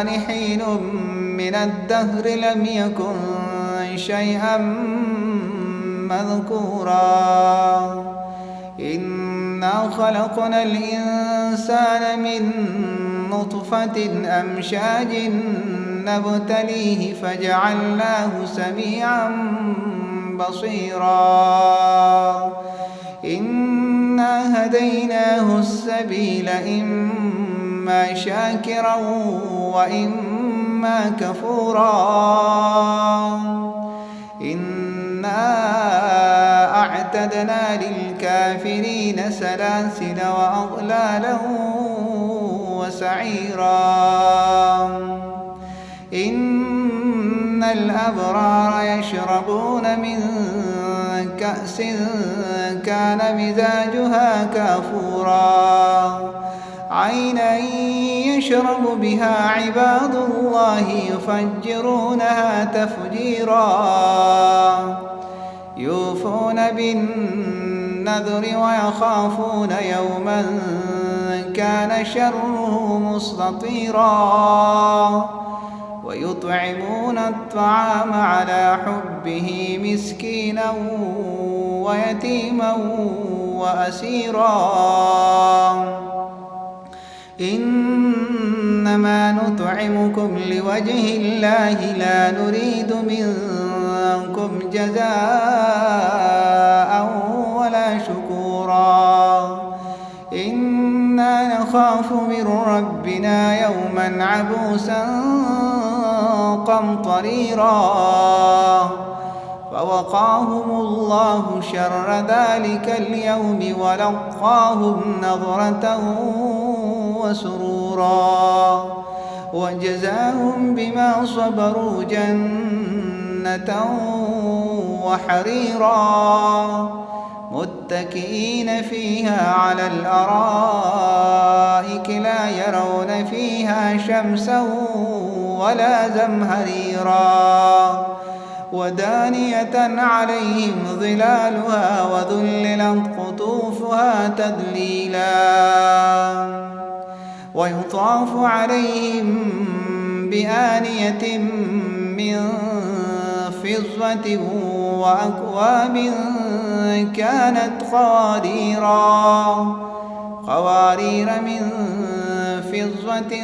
الإنسان حين من الدهر لم يكن شيئا مذكورا إنا خلقنا الإنسان من نطفة أمشاج نبتليه فجعلناه سميعا بصيرا إنا هديناه السبيل إما شاكرا وإما كفورا إنا أعتدنا للكافرين سلاسل وأغلالا وسعيرا إن الأبرار يشربون من كأس كان مزاجها كافورا عينا يشرب بها عباد الله يفجرونها تفجيرا يوفون بالنذر ويخافون يوما كان شره مستطيرا ويطعمون الطعام على حبه مسكينا ويتيما وأسيرا إنما نطعمكم لوجه الله لا نريد منكم جزاء ولا شكورا إنا نخاف من ربنا يوما عبوسا قمطريرا فوقاهم الله شر ذلك اليوم ولقاهم نضرة وسرورا وجزاهم بما صبروا جنة وحريرا متكئين فيها على الأرائك لا يرون فيها شمسا ولا زمهريرا ودانية عليهم ظلالها وذللت قطوفها تذليلا ويطاف عليهم بآنية من فضة وأكواب كانت قوارير من فضة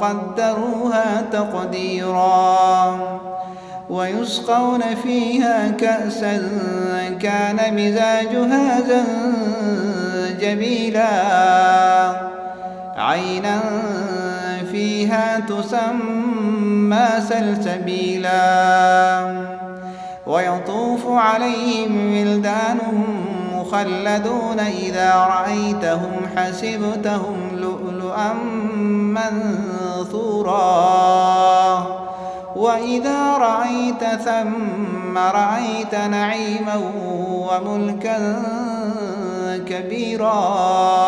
قدروها تقديرا ويسقون فيها كأسا كان مزاجها زنجبيلا عينا فيها تسمى سلسبيلا ويطوف عليهم ولدان مخلدون إذا رأيتهم حسبتهم لؤلؤا منثورا وإذا رأيت ثم رأيت نعيما وملكا كبيرا.